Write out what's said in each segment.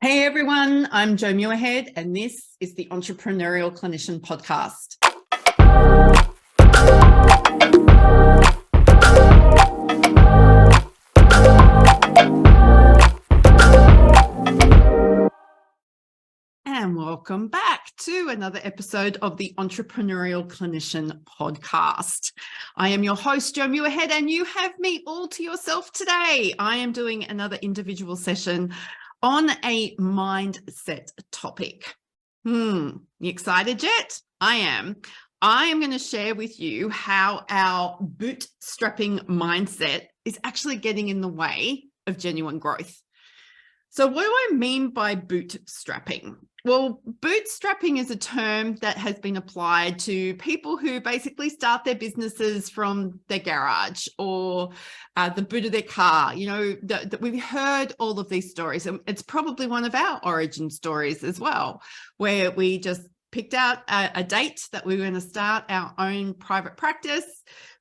Hey everyone, I'm Jo Muirhead, and this is the Entrepreneurial Clinician podcast. And welcome back to another episode of the Entrepreneurial Clinician podcast. I am your host, Jo Muirhead, and you have me all to yourself today. I am doing another individual session on a mindset topic. You excited yet? I am. I am going to share with you how our bootstrapping mindset is actually getting in the way of genuine growth. So what do I mean by bootstrapping? Well, bootstrapping is a term that has been applied to people who basically start their businesses from their garage or the boot of their car. You know, we've heard all of these stories, and it's probably one of our origin stories as well, where we just picked out a date that we were going to start our own private practice.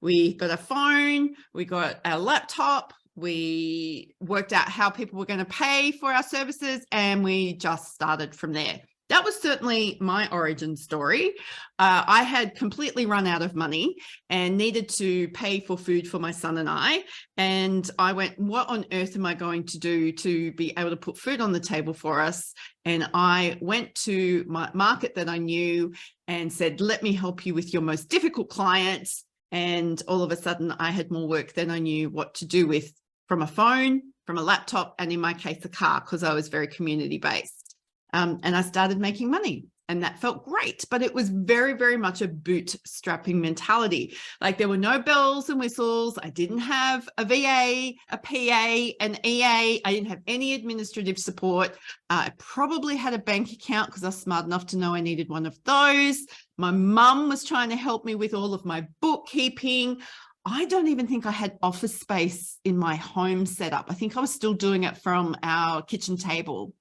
We got a phone, we got a laptop, we worked out how people were going to pay for our services, and we just started from there. That was certainly my origin story. I had completely run out of money and needed to pay for food for my son and I. And I went, what on earth am I going to do to be able to put food on the table for us? And I went to my market that I knew and said, let me help you with your most difficult clients. And all of a sudden I had more work than I knew what to do with, from a phone, from a laptop, and in my case, a car, because I was very community-based. And I started making money, and that felt great, but it was very, very much a bootstrapping mentality. Like, there were no bells and whistles. I didn't have a VA, a PA, an EA. I didn't have any administrative support. I probably had a bank account because I was smart enough to know I needed one of those. My mum was trying to help me with all of my bookkeeping. I don't even think I had office space in my home setup. I think I was still doing it from our kitchen table.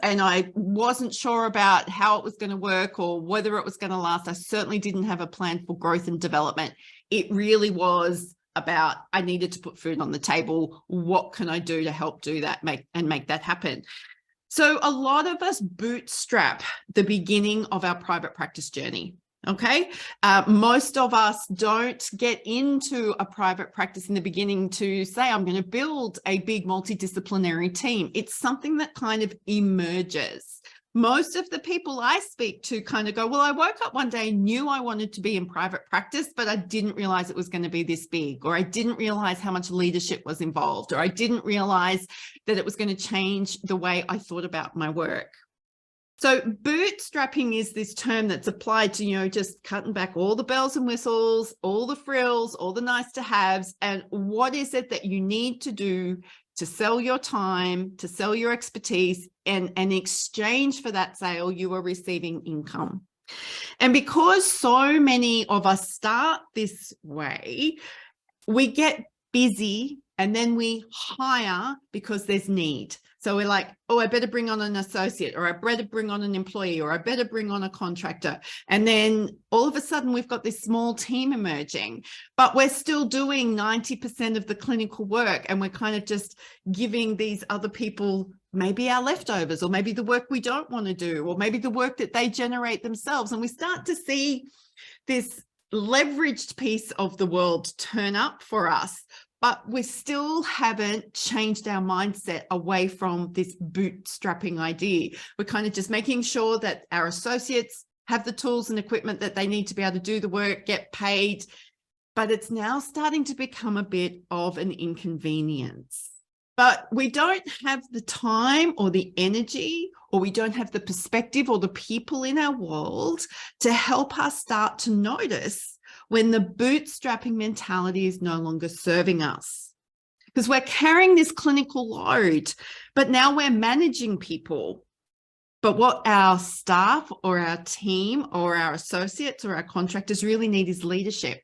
And I wasn't sure about how it was going to work or whether it was going to last. I certainly didn't have a plan for growth and development. It really was about, I needed to put food on the table. What can I do to help do that, make that happen? So a lot of us bootstrap the beginning of our private practice journey. Okay. Most of us don't get into a private practice in the beginning to say, I'm going to build a big multidisciplinary team. It's something that kind of emerges. Most of the people I speak to kind of go, well, I woke up one day, knew I wanted to be in private practice, but I didn't realize it was going to be this big, or I didn't realize how much leadership was involved, or I didn't realize that it was going to change the way I thought about my work. So bootstrapping is this term that's applied to, you know, just cutting back all the bells and whistles, all the frills, all the nice to haves. And what is it that you need to do to sell your time, to sell your expertise, and in exchange for that sale, you are receiving income. And because so many of us start this way, we get busy and then we hire because there's need. So we're like, oh, I better bring on an associate, or I better bring on an employee, or I better bring on a contractor. And then all of a sudden we've got this small team emerging, but we're still doing 90% of the clinical work. And we're kind of just giving these other people maybe our leftovers, or maybe the work we don't want to do, or maybe the work that they generate themselves. And we start to see this leveraged piece of the world turn up for us. But we still haven't changed our mindset away from this bootstrapping idea. We're kind of just making sure that our associates have the tools and equipment that they need to be able to do the work, get paid. But it's now starting to become a bit of an inconvenience. But we don't have the time or the energy, or we don't have the perspective or the people in our world to help us start to notice when the bootstrapping mentality is no longer serving us. Because we're carrying this clinical load, but now we're managing people. But what our staff or our team or our associates or our contractors really need is leadership.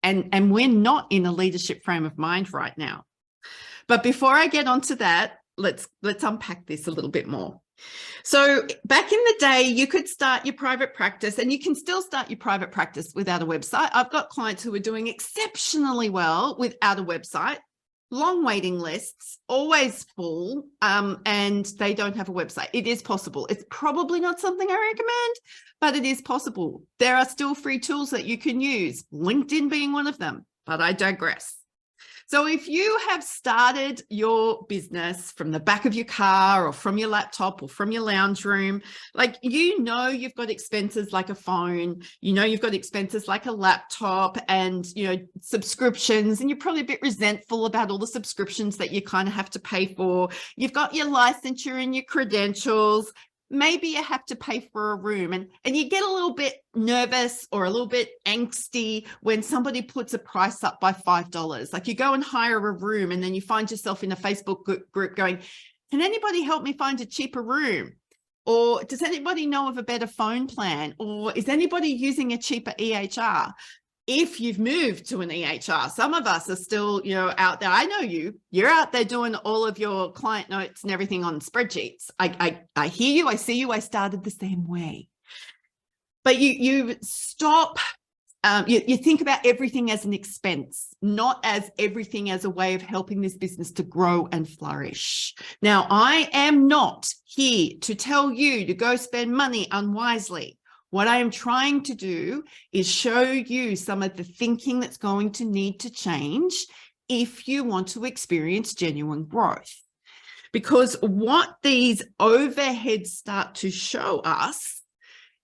And we're not in a leadership frame of mind right now. But before I get onto that, let's unpack this a little bit more. So back in the day, you could start your private practice, and you can still start your private practice without a website. I've got clients who are doing exceptionally well without a website. long waiting lists, always full, and they don't have a website. It is possible. It's probably not something I recommend, but it is possible. There are still free tools that you can use, LinkedIn being one of them, but I digress. So if you have started your business from the back of your car or from your laptop or from your lounge room, like, you've got expenses like a phone, you've got expenses like a laptop and, subscriptions, and you're probably a bit resentful about all the subscriptions that you kind of have to pay for. You've got your licensure and your credentials. Maybe you have to pay for a room and you get a little bit nervous or a little bit angsty when somebody puts a price up by $5. Like, you go and hire a room and then you find yourself in a Facebook group going, can anybody help me find a cheaper room? Or does anybody know of a better phone plan? Or is anybody using a cheaper EHR? If you've moved to an EHR, some of us are still, out there. I know you're out there doing all of your client notes and everything on spreadsheets. I hear you. I see you. I started the same way. But you stop, you think about everything as an expense, not as everything as a way of helping this business to grow and flourish. Now, I am not here to tell you to go spend money unwisely. What I am trying to do is show you some of the thinking that's going to need to change if you want to experience genuine growth. Because what these overheads start to show us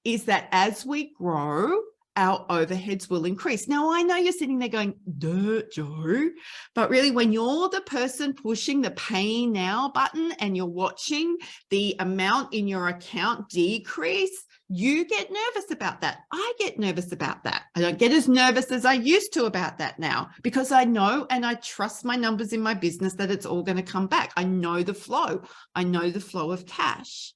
is that as we grow, our overheads will increase. Now, I know you're sitting there going, duh, Joe, but really, when you're the person pushing the pay now button and you're watching the amount in your account decrease, you get nervous about that. I get nervous about that. I don't get as nervous as I used to about that now, because I know and I trust my numbers in my business that it's all going to come back. I know the flow. I know the flow of cash.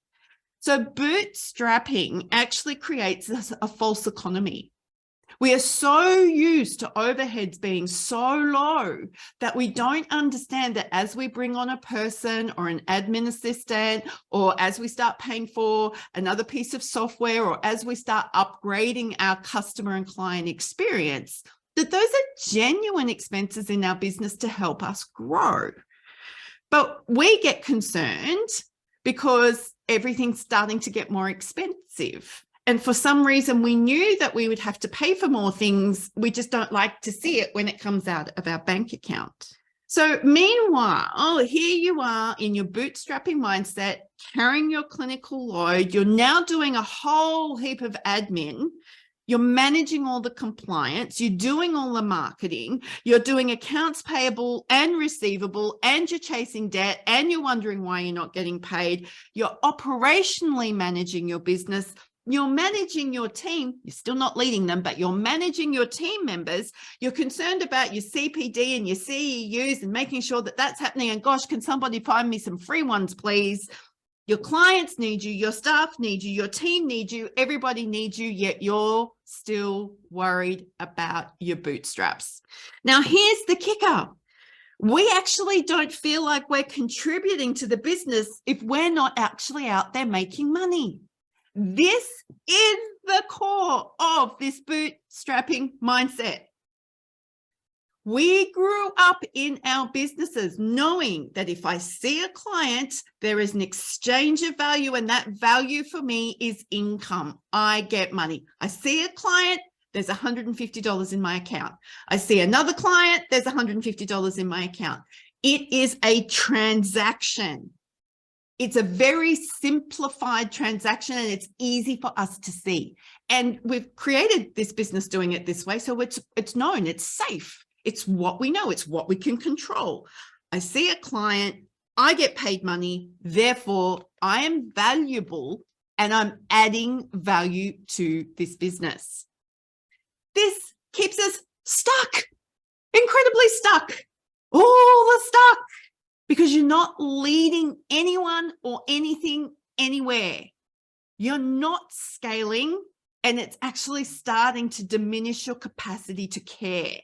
So bootstrapping actually creates a false economy. We are so used to overheads being so low that we don't understand that as we bring on a person or an admin assistant, or as we start paying for another piece of software, or as we start upgrading our customer and client experience, that those are genuine expenses in our business to help us grow. But we get concerned because everything's starting to get more expensive. And for some reason, we knew that we would have to pay for more things. We just don't like to see it when it comes out of our bank account. So meanwhile, here you are in your bootstrapping mindset, carrying your clinical load. You're now doing a whole heap of admin. You're managing all the compliance. You're doing all the marketing. You're doing accounts payable and receivable, and you're chasing debt, and you're wondering why you're not getting paid. You're operationally managing your business. You're managing your team. You're still not leading them, but you're managing your team members. You're concerned about your CPD and your CEUs and making sure that that's happening. And gosh, can somebody find me some free ones, please? Your clients need you. Your staff need you. Your team needs you. Everybody needs you, yet you're still worried about your bootstraps. Now, here's the kicker. We actually don't feel like we're contributing to the business if we're not actually out there making money. This is the core of this bootstrapping mindset. We grew up in our businesses knowing that if I see a client, there is an exchange of value, and that value for me is income. I get money. I see a client, there's $150 in my account. I see another client, there's $150 in my account. It is a transaction. It's a very simplified transaction, and it's easy for us to see. And we've created this business doing it this way, so it's known, it's safe. It's what we know. It's what we can control. I see a client, I get paid money, therefore I am valuable and I'm adding value to this business. This keeps us stuck, incredibly stuck, all the stuck, because you're not leading anyone or anything anywhere. You're not scaling, and it's actually starting to diminish your capacity to care.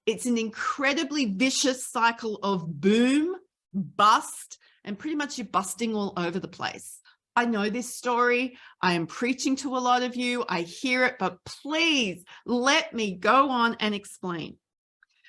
It's an incredibly vicious cycle of boom, bust, and pretty much you're busting all over the place. I know this story. I am preaching to a lot of you. I hear it, but please let me go on and explain.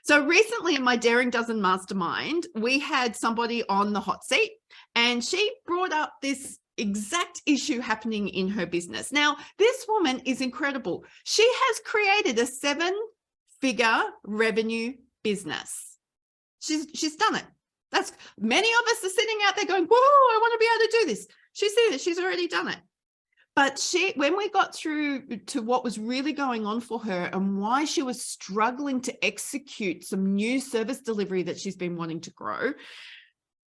So recently in my Dozen Mastermind, we had somebody on the hot seat and she brought up this exact issue happening in her business. Now, this woman is incredible. She has created a 7-figure revenue business. She's done it. That's many of us are sitting out there going, whoa, I want to be able to do this. She's already done it. But when we got through to what was really going on for her and why she was struggling to execute some new service delivery that she's been wanting to grow,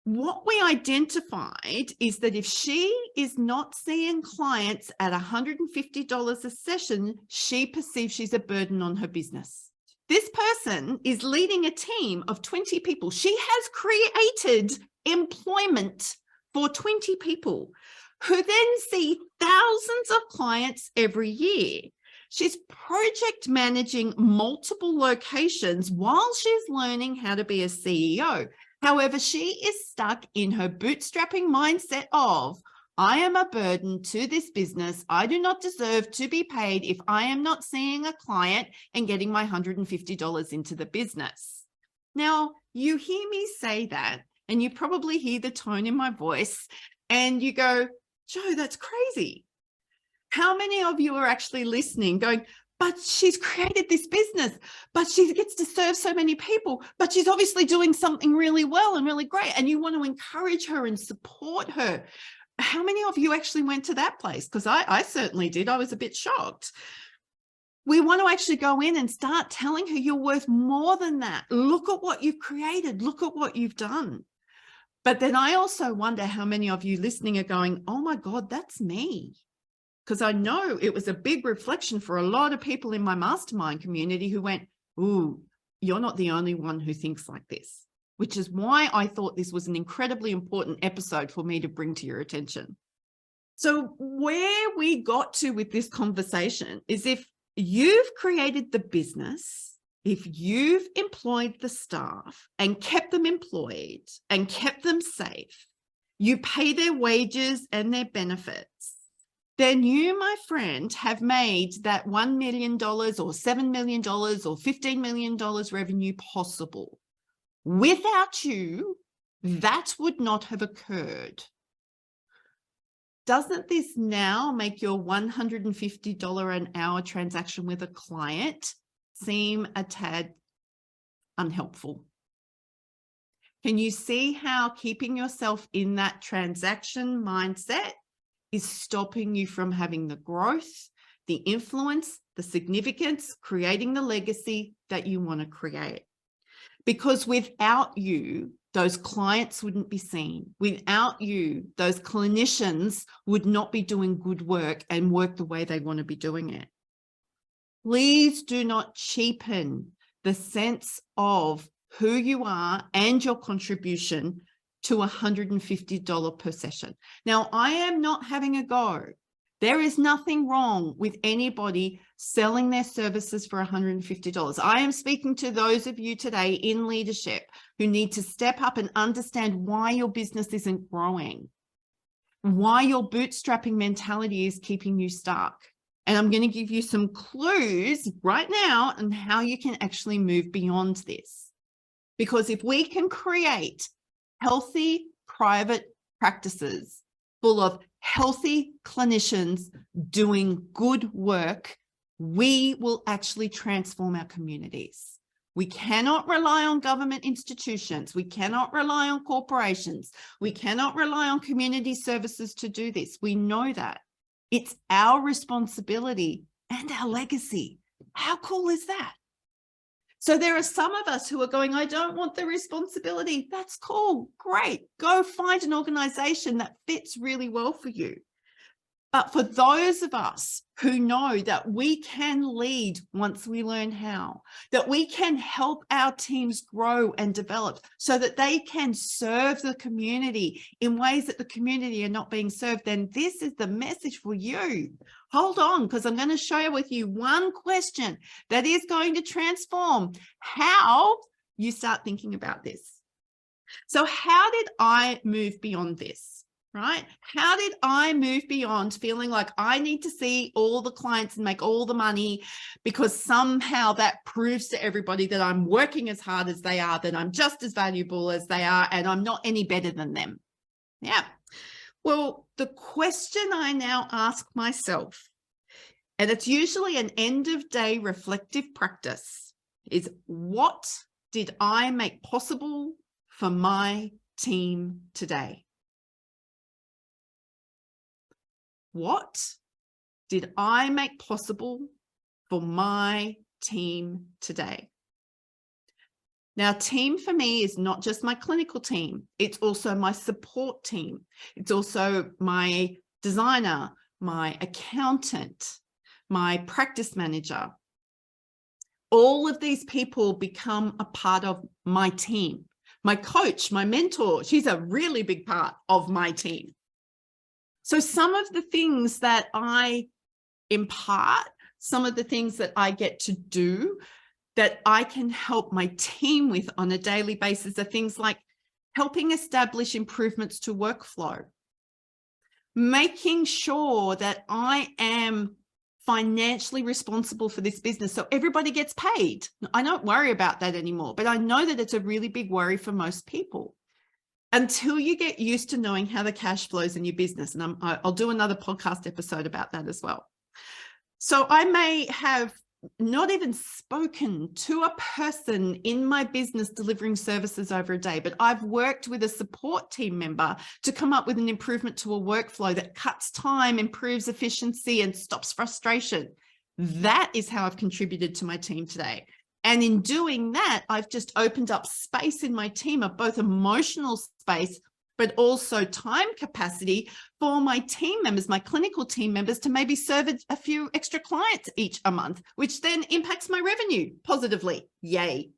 what we identified is that if she is not seeing clients at $150 a session, she perceives she's a burden on her business. This person is leading a team of 20 people. She has created employment for 20 people who then see thousands of clients every year. She's project managing multiple locations while she's learning how to be a CEO. However, she is stuck in her bootstrapping mindset of, I am a burden to this business. I do not deserve to be paid if I am not seeing a client and getting my $150 into the business. Now, you hear me say that, and you probably hear the tone in my voice, and you go, Jo, that's crazy. How many of you are actually listening going, but she's created this business, but she gets to serve so many people, but she's obviously doing something really well and really great, and you want to encourage her and support her. How many of you actually went to that place? Because I certainly did. I was a bit shocked. We want to actually go in and start telling her you're worth more than that. Look at what you've created. Look at what you've done. But then I also wonder how many of you listening are going, oh my God, that's me. Because I know it was a big reflection for a lot of people in my mastermind community who went, ooh, you're not the only one who thinks like this, which is why I thought this was an incredibly important episode for me to bring to your attention. So where we got to with this conversation is if you've created the business, if you've employed the staff and kept them employed and kept them safe, you pay their wages and their benefits, then you, my friend, have made that $1 million or $7 million or $15 million revenue possible. Without you, that would not have occurred. Doesn't this now make your $150 an hour transaction with a client seem a tad unhelpful? Can you see how keeping yourself in that transaction mindset is stopping you from having the growth, the influence, the significance, creating the legacy that you want to create? Because without you, those clients wouldn't be seen. Without you, those clinicians would not be doing good work and work the way they want to be doing it. Please do not cheapen the sense of who you are and your contribution to $150 per session. Now, I am not having a go. There is nothing wrong with anybody selling their services for $150. I am speaking to those of you today in leadership who need to step up and understand why your business isn't growing, why your bootstrapping mentality is keeping you stuck. And I'm going to give you some clues right now on how you can actually move beyond this. Because if we can create healthy private practices full of healthy clinicians doing good work, we will actually transform our communities. We cannot rely on government institutions. We cannot rely on corporations. We cannot rely on community services to do this. We know that. It's our responsibility and our legacy. How cool is that? So there are some of us who are going, I don't want the responsibility. That's cool. Great. Go find an organization that fits really well for you. But for those of us who know that we can lead once we learn how, that we can help our teams grow and develop so that they can serve the community in ways that the community are not being served, then this is the message for you. Hold on, because I'm going to share with you one question that is going to transform how you start thinking about this. So how did I move beyond this? right? How did I move beyond feeling like I need to see all the clients and make all the money because somehow that proves to everybody that I'm working as hard as they are, that I'm just as valuable as they are, and I'm not any better than them? Yeah. Well, the question I now ask myself, and it's usually an end of day reflective practice, is what did I make possible for my team today? What did I make possible for my team today? Now, team for me is not just my clinical team. It's also my support team. It's also my designer, my accountant, my practice manager. All of these people become a part of my team. My coach, my mentor, she's a really big part of my team. So some of the things that I impart, some of the things that I get to do that I can help my team with on a daily basis are things like helping establish improvements to workflow, making sure that I am financially responsible for this business so everybody gets paid. I don't worry about that anymore, but I know that it's a really big worry for most people. Until you get used to knowing how the cash flows in your business. And I'll do another podcast episode about that as well. So I may have not even spoken to a person in my business delivering services over a day, but I've worked with a support team member to come up with an improvement to a workflow that cuts time, improves efficiency, and stops frustration. That is how I've contributed to my team today. And in doing that, I've just opened up space in my team of both emotional space, but also time capacity for my team members, my clinical team members, to maybe serve a few extra clients each a month, which then impacts my revenue positively. Yay.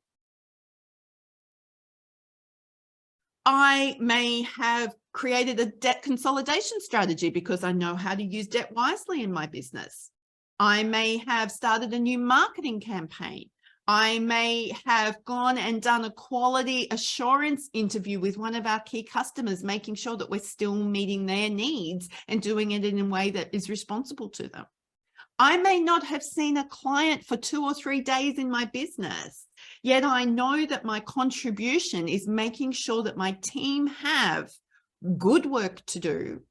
I may have created a debt consolidation strategy because I know how to use debt wisely in my business. I may have started a new marketing campaign. I may have gone and done a quality assurance interview with one of our key customers, making sure that we're still meeting their needs and doing it in a way that is responsible to them. I may not have seen a client for 2 or 3 days in my business, yet I know that my contribution is making sure that my team have good work to do,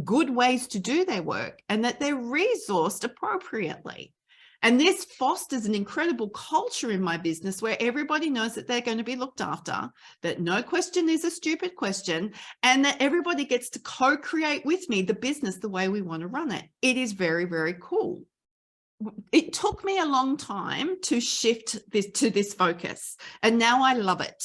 good ways to do their work, and that they're resourced appropriately. And this fosters an incredible culture in my business where everybody knows that they're going to be looked after, that no question is a stupid question, and that everybody gets to co-create with me the business the way we want to run it. It is very, very cool. It took me a long time to shift this to this focus, and now I love it.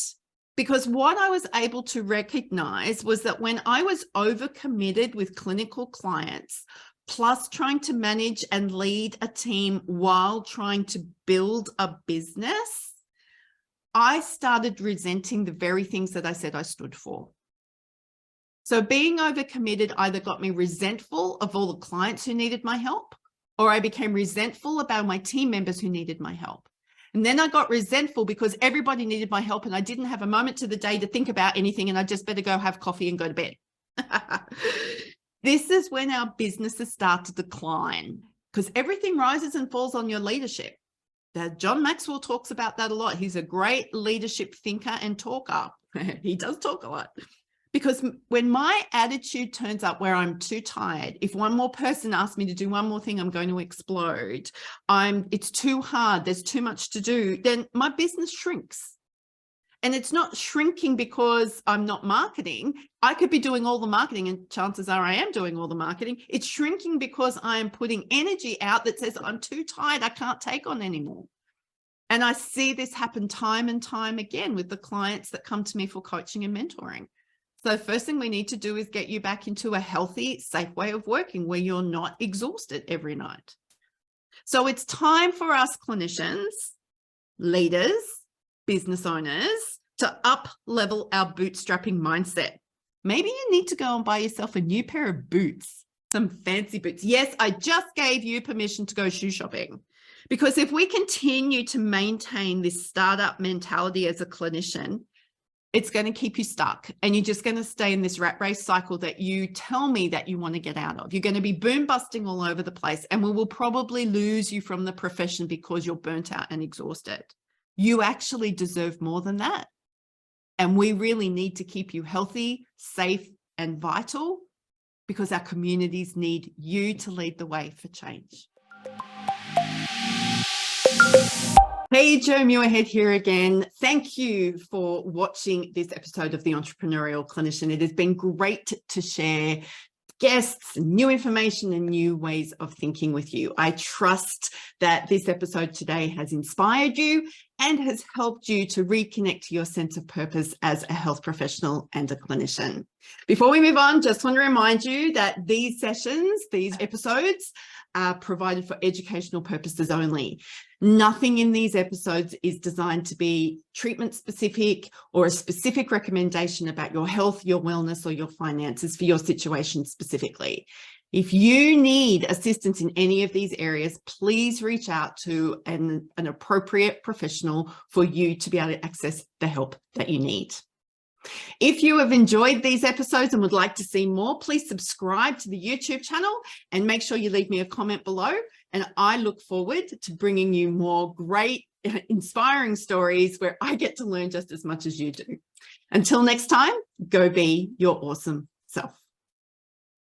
Because what I was able to recognize was that when I was overcommitted with clinical clients, plus trying to manage and lead a team while trying to build a business, I started resenting the very things that I said I stood for. So being overcommitted either got me resentful of all the clients who needed my help, or I became resentful about my team members who needed my help. And then I got resentful because everybody needed my help and I didn't have a moment to the day to think about anything, and I just better go have coffee and go to bed. This is when our businesses start to decline, because everything rises and falls on your leadership. John Maxwell talks about that a lot. He's a great leadership thinker and talker. He does talk a lot. Because when my attitude turns up where I'm too tired, if one more person asks me to do one more thing, I'm going to explode. It's too hard. There's too much to do. Then my business shrinks. And it's not shrinking because I'm not marketing. I could be doing all the marketing, and chances are I am doing all the marketing. It's shrinking because I am putting energy out that says I'm too tired. I can't take on anymore. And I see this happen time and time again with the clients that come to me for coaching and mentoring. So first thing we need to do is get you back into a healthy, safe way of working where you're not exhausted every night. So it's time for us clinicians, leaders, business owners to up level our bootstrapping mindset. Maybe you need to go and buy yourself a new pair of boots, some fancy boots. Yes, I just gave you permission to go shoe shopping, because if we continue to maintain this startup mentality as a clinician, it's going to keep you stuck, and you're just going to stay in this rat race cycle that you tell me that you want to get out of. You're going to be boom busting all over the place, and we will probably lose you from the profession because you're burnt out and exhausted. You actually deserve more than that. And we really need to keep you healthy, safe, and vital, because our communities need you to lead the way for change. Hey, Jo Muirhead here again. Thank you for watching this episode of the Entrepreneurial Clinician. It has been great to share guests, new information, and new ways of thinking with you. I trust that this episode today has inspired you and has helped you to reconnect to your sense of purpose as a health professional and a clinician. Before we move on, just want to remind you that these sessions, these episodes, are provided for educational purposes only. Nothing in these episodes is designed to be treatment specific or a specific recommendation about your health, your wellness, or your finances for your situation specifically. If you need assistance in any of these areas, please reach out to an appropriate professional for you to be able to access the help that you need. If you have enjoyed these episodes and would like to see more, please subscribe to the YouTube channel and make sure you leave me a comment below. And I look forward to bringing you more great, inspiring stories where I get to learn just as much as you do. Until next time, go be your awesome self.